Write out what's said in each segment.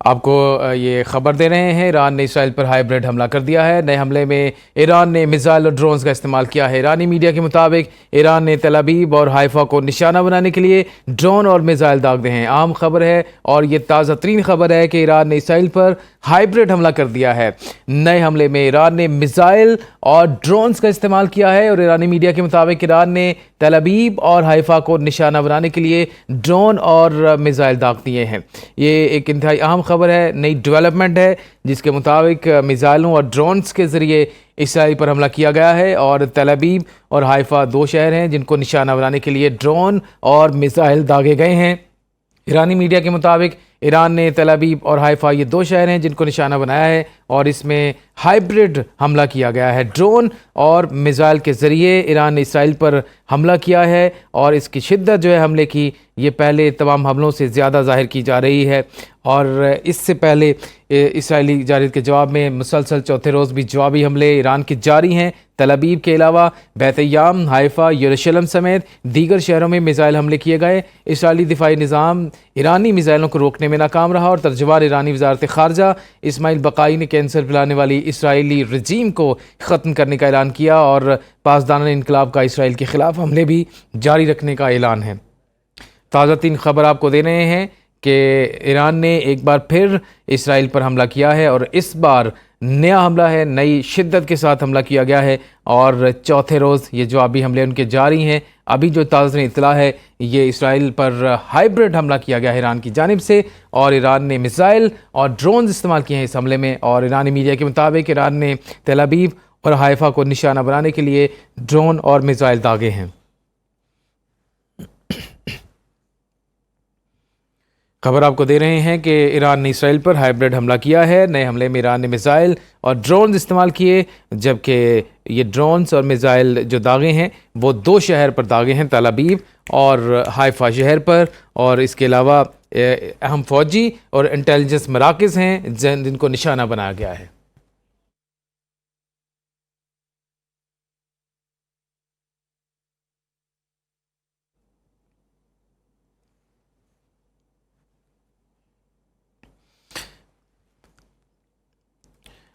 آپ کو یہ خبر دے رہے ہیں، ایران نے اسرائیل پر ہائبرڈ حملہ کر دیا ہے۔ نئے حملے میں ایران نے میزائل اور ڈرونز کا استعمال کیا ہے۔ ایرانی میڈیا کے مطابق ایران نے تل ابیب اور حائفہ کو نشانہ بنانے کے لیے ڈرون اور میزائل داغ دے ہیں۔ اہم خبر ہے اور یہ تازہ ترین خبر ہے کہ ایران نے اسرائیل پر ہائبرڈ حملہ کر دیا ہے۔ نئے حملے میں ایران نے میزائل اور ڈرونز کا استعمال کیا ہے اور ایرانی میڈیا کے مطابق ایران نے تل ابیب اور حائفہ کو نشانہ بنانے کے لیے ڈرون اور میزائل داغ دیے ہیں۔ یہ ایک انتہائی اہم خبر ہے، نئی ڈیولپمنٹ ہے، جس کے مطابق میزائلوں اور ڈرونز کے ذریعے اسرائیل پر حملہ کیا گیا ہے اور تل ابیب اور حائفہ دو شہر ہیں جن کو نشانہ بنانے کے لیے ڈرون اور میزائل داغے گئے ہیں۔ ایرانی میڈیا کے مطابق ایران نے تل ابیب اور حائفہ یہ دو شہر ہیں جن کو نشانہ بنایا ہے اور اس میں ہائبرڈ حملہ کیا گیا ہے۔ ڈرون اور میزائل کے ذریعے ایران نے اسرائیل پر حملہ کیا ہے اور اس کی شدت جو ہے حملے کی یہ پہلے تمام حملوں سے زیادہ ظاہر کی جا رہی ہے، اور اس سے پہلے اسرائیلی جارحیت کے جواب میں مسلسل چوتھے روز بھی جوابی حملے ایران کے جاری ہیں۔ تل ابیب کے علاوہ بیت ایام، حائفہ، یروشلم سمیت دیگر شہروں میں میزائل حملے کیے گئے۔ اسرائیلی دفاعی نظام ایرانی میزائلوں کو روکنے میں ناکام رہا اور ترجمان ایرانی وزارت خارجہ اسماعیل بقائی نے کینسر پھیلانے والی اسرائیلی رجیم کو ختم کرنے کا اعلان کیا اور پاسداران انقلاب کا اسرائیل کے خلاف حملے بھی جاری رکھنے کا اعلان ہے۔ تازہ ترین خبر آپ کو دے رہے ہیں کہ ایران نے ایک بار پھر اسرائیل پر حملہ کیا ہے اور اس بار نیا حملہ ہے، نئی شدت کے ساتھ حملہ کیا گیا ہے اور چوتھے روز یہ جوابی حملے ان کے جاری ہیں۔ ابھی جو تازہ ترین اطلاع ہے یہ اسرائیل پر ہائبرڈ حملہ کیا گیا ہے ایران کی جانب سے، اور ایران نے میزائل اور ڈرونز استعمال کیے ہیں اس حملے میں، اور ایرانی میڈیا کے مطابق ایران نے تل ابیب اور حائفہ کو نشانہ بنانے کے لیے ڈرون اور میزائل داغے ہیں۔ خبر آپ کو دے رہے ہیں کہ ایران نے اسرائیل پر ہائبرڈ حملہ کیا ہے۔ نئے حملے میں ایران نے میزائل اور ڈرونز استعمال کیے، جبکہ یہ ڈرونز اور میزائل جو داغے ہیں وہ دو شہر پر داغے ہیں، تل ابیب اور حائفہ شہر پر، اور اس کے علاوہ اہم فوجی اور انٹیلیجنس مراکز ہیں جن کو نشانہ بنایا گیا ہے۔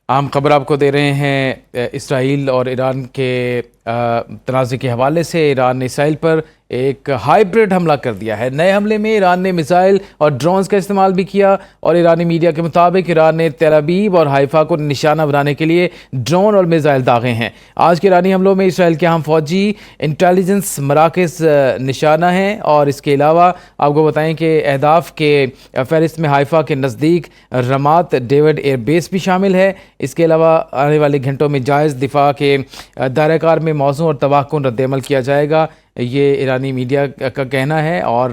عام خبر آپ کو دے رہے ہیں اسرائیل اور ایران کے تنازع کے حوالے سے۔ ایران نے اسرائیل پر ایک ہائبرڈ حملہ کر دیا ہے۔ نئے حملے میں ایران نے میزائل اور ڈرونز کا استعمال بھی کیا اور ایرانی میڈیا کے مطابق ایران نے تل ابیب اور حائفہ کو نشانہ بنانے کے لیے ڈرون اور میزائل داغے ہیں۔ آج کے ایرانی حملوں میں اسرائیل کے اہم فوجی انٹیلیجنس مراکز نشانہ ہیں، اور اس کے علاوہ آپ کو بتائیں کہ اہداف کے فہرست میں حائفہ کے نزدیک رامات ڈیوڈ ایئر بیس بھی شامل ہے۔ اس کے علاوہ آنے والے گھنٹوں میں جائز دفاع کے دائرہ کار میں موزوں اور تباہ کن رد عمل کیا جائے گا، یہ ایرانی میڈیا کا کہنا ہے۔ اور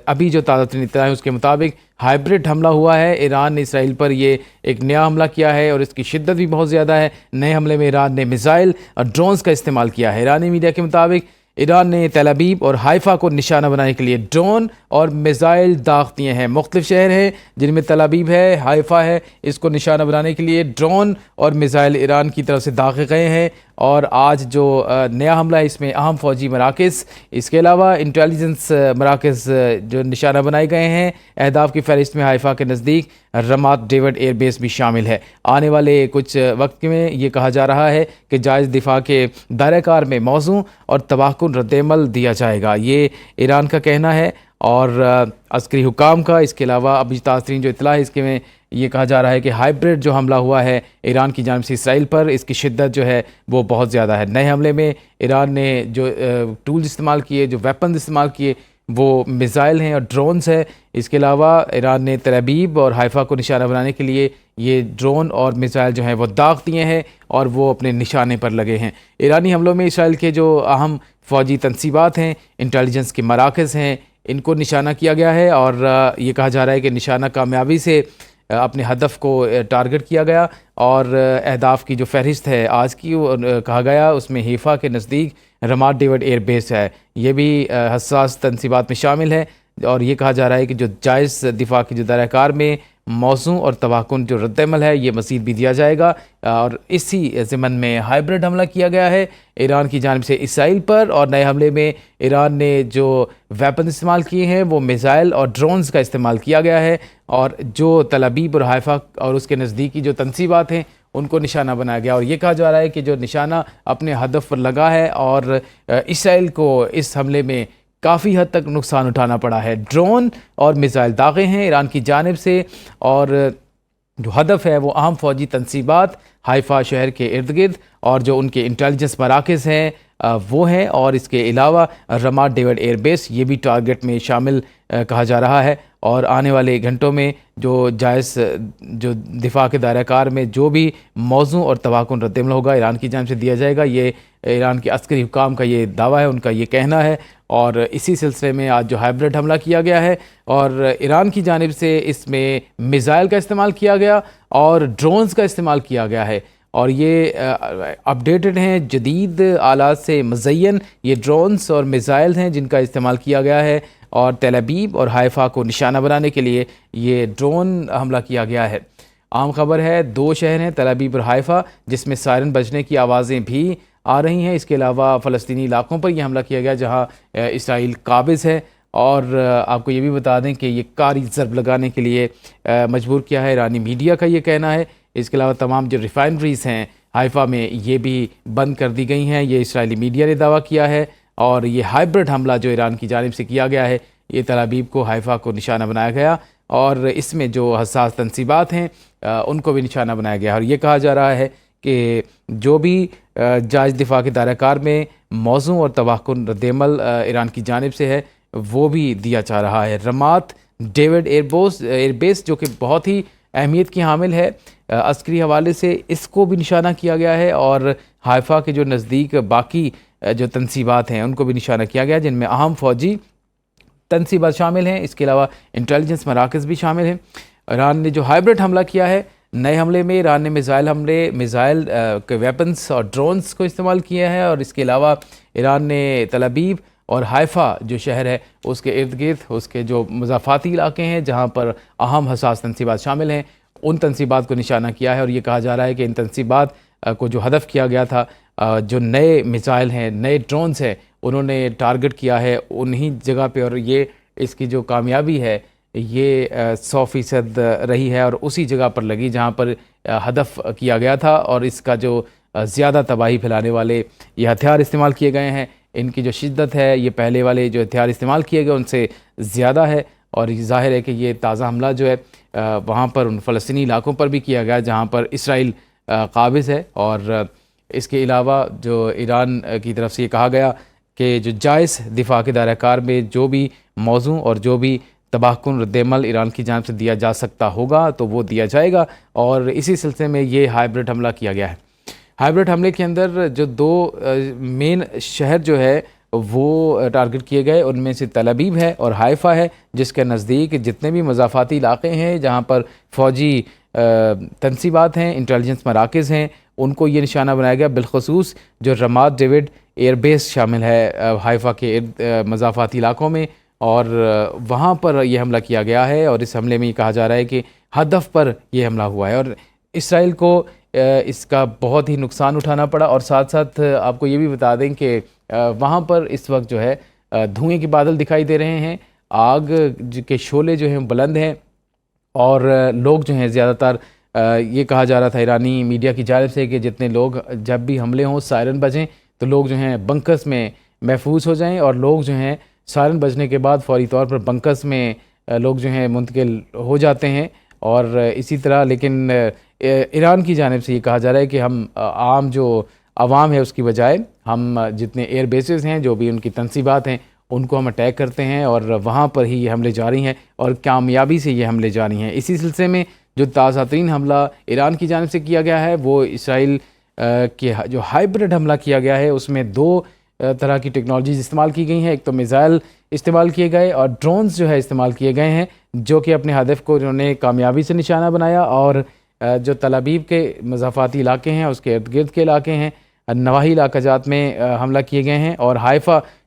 ابھی جو تازہ ترین اطلاع ہے اس کے مطابق ہائبرڈ حملہ ہوا ہے، ایران نے اسرائیل پر یہ ایک نیا حملہ کیا ہے اور اس کی شدت بھی بہت زیادہ ہے۔ نئے حملے میں ایران نے میزائل اور ڈرونز کا استعمال کیا ہے۔ ایرانی میڈیا کے مطابق ایران نے تل ابیب اور حائفہ کو نشانہ بنانے کے لیے ڈرون اور میزائل داغ دیے ہیں۔ مختلف شہر ہیں جن میں تل ابیب ہے، حائفہ ہے، اس کو نشانہ بنانے کے لیے ڈرون اور میزائل ایران کی طرف سے داغے گئے ہیں، اور آج جو نیا حملہ ہے اس میں اہم فوجی مراکز، اس کے علاوہ انٹیلیجنس مراکز جو نشانہ بنائے گئے ہیں۔ اہداف کی فہرست میں حائفہ کے نزدیک رامات ڈیوڈ ایئر بیس بھی شامل ہے۔ آنے والے کچھ وقت میں یہ کہا جا رہا ہے کہ جائز دفاع کے دائرہ کار میں موزوں اور تباہ کن رد عمل دیا جائے گا، یہ ایران کا کہنا ہے اور عسکری حکام کا۔ اس کے علاوہ ابھی تازہ ترین جو اطلاع ہے اس کے میں یہ کہا جا رہا ہے کہ ہائبرڈ جو حملہ ہوا ہے ایران کی جانب سے اسرائیل پر، اس کی شدت جو ہے وہ بہت زیادہ ہے۔ نئے حملے میں ایران نے جو ٹولز استعمال کیے، جو ویپنز استعمال کیے، وہ میزائل ہیں اور ڈرونز ہیں۔ اس کے علاوہ ایران نے تل ابیب اور حائفہ کو نشانہ بنانے کے لیے یہ ڈرون اور میزائل جو ہیں وہ داغ دیے ہیں اور وہ اپنے نشانے پر لگے ہیں۔ ایرانی حملوں میں اسرائیل کے جو اہم فوجی تنصیبات ہیں، انٹیلیجنس کے مراکز ہیں، ان کو نشانہ کیا گیا ہے، اور یہ کہا جا رہا ہے کہ نشانہ کامیابی سے اپنے ہدف کو ٹارگٹ کیا گیا، اور اہداف کی جو فہرست ہے آج کی وہ کہا گیا اس میں حائفہ کے نزدیک رامات ڈیوڈ ایئر بیس ہے، یہ بھی حساس تنصیبات میں شامل ہے۔ اور یہ کہا جا رہا ہے کہ جو جائز دفاع کی جو دائرہ کار میں موزوں اور تباہکن جو رد عمل ہے یہ مزید بھی دیا جائے گا. اور اسی ضمن میں ہائبرڈ حملہ کیا گیا ہے ایران کی جانب سے اسرائیل پر, اور نئے حملے میں ایران نے جو ویپن استعمال کیے ہیں وہ میزائل اور ڈرونز کا استعمال کیا گیا ہے, اور جو تل ابیب اور حیفا اور اس کے نزدیکی جو تنصیبات ہیں ان کو نشانہ بنایا گیا. اور یہ کہا جا رہا ہے کہ جو نشانہ اپنے ہدف پر لگا ہے اور اسرائیل کو اس حملے میں کافی حد تک نقصان اٹھانا پڑا ہے. ڈرون اور میزائل داغے ہیں ایران کی جانب سے, اور جو ہدف ہے وہ اہم فوجی تنصیبات حیفا شہر کے ارد گرد اور جو ان کے انٹیلیجنس مراکز ہیں وہ ہیں, اور اس کے علاوہ رماد ڈیوڈ ایئر بیس یہ بھی ٹارگٹ میں شامل کہا جا رہا ہے. اور آنے والے گھنٹوں میں جو جائز جو دفاع کے دائرہ کار میں جو بھی موزوں اور تباہکن رد عمل ہوگا ایران کی جانب سے دیا جائے گا. یہ ایران کے عسکری حکام کا یہ دعویٰ ہے, ان کا یہ کہنا ہے. اور اسی سلسلے میں آج جو ہائبرڈ حملہ کیا گیا ہے اور ایران کی جانب سے اس میں میزائل کا استعمال کیا گیا اور ڈرونز کا استعمال کیا گیا ہے, اور یہ اپڈیٹڈ ہیں, جدید آلات سے مزین یہ ڈرونز اور میزائل ہیں جن کا استعمال کیا گیا ہے, اور تل ابیب اور حیفا کو نشانہ بنانے کے لیے یہ ڈرون حملہ کیا گیا ہے. عام خبر ہے 2 شہر ہیں تل ابیب اور حیفا جس میں سائرن بجنے کی آوازیں بھی آ رہی ہیں. اس کے علاوہ فلسطینی علاقوں پر یہ حملہ کیا گیا جہاں اسرائیل قابض ہے, اور آپ کو یہ بھی بتا دیں کہ یہ کاری ضرب لگانے کے لیے مجبور کیا ہے ایرانی میڈیا کا یہ کہنا ہے. اس کے علاوہ تمام جو ریفائنریز ہیں حیفا میں یہ بھی بند کر دی گئی ہیں, یہ اسرائیلی میڈیا نے دعویٰ کیا ہے. اور یہ ہائبرڈ حملہ جو ایران کی جانب سے کیا گیا ہے یہ تل ابیب کو حیفا کو نشانہ بنایا گیا, اور اس میں جو حساس تنصیبات ہیں ان کو بھی نشانہ بنایا گیا. اور یہ کہا جا رہا ہے کہ جو بھی جائز دفاع کے دائرہ کار میں موزوں اور تباہکن رد عمل ایران کی جانب سے ہے وہ بھی دیا جا رہا ہے. رماد ڈیوڈ ایئر بیس جو کہ بہت ہی اہمیت کی حامل ہے عسکری حوالے سے, اس کو بھی نشانہ کیا گیا ہے, اور حیفا کے جو نزدیک باقی جو تنصیبات ہیں ان کو بھی نشانہ کیا گیا جن میں اہم فوجی تنصیبات شامل ہیں. اس کے علاوہ انٹیلیجنس مراکز بھی شامل ہیں. ایران نے جو ہائبرڈ حملہ کیا ہے نئے حملے میں ایران نے میزائل کے ویپنز اور ڈرونز کو استعمال کیا ہے, اور اس کے علاوہ ایران نے تل ابیب اور حیفا جو شہر ہے اس کے ارد گرد اس کے جو مضافاتی علاقے ہیں جہاں پر اہم حساس تنصیبات شامل ہیں ان تنصیبات کو نشانہ کیا ہے. اور یہ کہا جا رہا ہے کہ ان تنصیبات کو جو ہدف کیا گیا تھا, جو نئے میزائل ہیں نئے ڈرونز ہیں انہوں نے ٹارگٹ کیا ہے انہی جگہ پہ, اور یہ اس کی جو کامیابی ہے یہ 100% رہی ہے اور اسی جگہ پر لگی جہاں پر ہدف کیا گیا تھا. اور اس کا جو زیادہ تباہی پھیلانے والے یہ ہتھیار استعمال کیے گئے ہیں ان کی جو شدت ہے یہ پہلے والے جو ہتھیار استعمال کیے گئے ان سے زیادہ ہے. اور یہ ظاہر ہے کہ یہ تازہ حملہ جو ہے وہاں پر ان فلسطینی علاقوں پر بھی کیا گیا جہاں پر اسرائیل قابض ہے. اور اس کے علاوہ جو ایران کی طرف سے یہ کہا گیا کہ جو جائز دفاع کے دائرہ کار میں جو بھی موضوع اور جو بھی تباہکن رد عمل ایران کی جانب سے دیا جا سکتا ہوگا تو وہ دیا جائے گا, اور اسی سلسلے میں یہ ہائبرڈ حملہ کیا گیا ہے. ہائبرڈ حملے کے اندر جو 2 مین شہر جو ہے وہ ٹارگٹ کیے گئے, ان میں سے تل ابیب ہے اور حیفا ہے جس کے نزدیک جتنے بھی مضافاتی علاقے ہیں جہاں پر فوجی تنصیبات ہیں انٹیلیجنس مراکز ہیں ان کو یہ نشانہ بنایا گیا. بالخصوص جو رماد ڈیوڈ ایئر بیس شامل ہے حیفا کے مضافاتی علاقوں میں, اور وہاں پر یہ حملہ کیا گیا ہے. اور اس حملے میں یہ کہا جا رہا ہے کہ ہدف پر یہ حملہ ہوا ہے اور اسرائیل کو اس کا بہت ہی نقصان اٹھانا پڑا. اور ساتھ ساتھ آپ کو یہ بھی بتا دیں کہ وہاں پر اس وقت جو ہے دھوئیں کے بادل دکھائی دے رہے ہیں, آگ کے شعلے جو ہیں بلند ہیں, اور لوگ جو ہیں زیادہ تر یہ کہا جا رہا تھا ایرانی میڈیا کی جانب سے کہ جتنے لوگ جب بھی حملے ہوں سائرن بجیں تو لوگ جو ہیں بنکرز میں محفوظ ہو جائیں, اور لوگ جو ہیں سائرن بجنے کے بعد فوری طور پر بنکرز میں لوگ جو ہیں منتقل ہو جاتے ہیں. اور اسی طرح لیکن ایران کی جانب سے یہ کہا جا رہا ہے کہ ہم عام جو عوام ہے اس کی بجائے ہم جتنے ایئر بیسز ہیں جو بھی ان کی تنصیبات ہیں ان کو ہم اٹیک کرتے ہیں, اور وہاں پر ہی یہ حملے جاری ہیں اور کامیابی سے یہ حملے جاری ہیں. اسی سلسلے میں جو تازہ ترین حملہ ایران کی جانب سے کیا گیا ہے وہ اسرائیل کے جو ہائبرڈ حملہ کیا گیا ہے اس میں 2 طرح کی ٹیکنالوجیز استعمال کی گئی ہیں. ایک تو میزائل استعمال کیے گئے اور ڈرونز جو ہے استعمال کیے گئے ہیں جو کہ اپنے ہدف کو انہوں نے کامیابی سے نشانہ بنایا. اور جو تل ابیب کے مضافاتی علاقے ہیں اس کے ارد گرد کے علاقے ہیں نواحی علاقہ جات میں حملہ کیے گئے ہیں, اور حیفا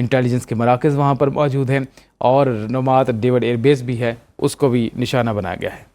انٹیلیجنس کے مراکز وہاں پر موجود ہیں اور نومات ڈیوڈ ایئر بیس بھی ہے، اس کو بھی نشانہ بنایا گیا ہے۔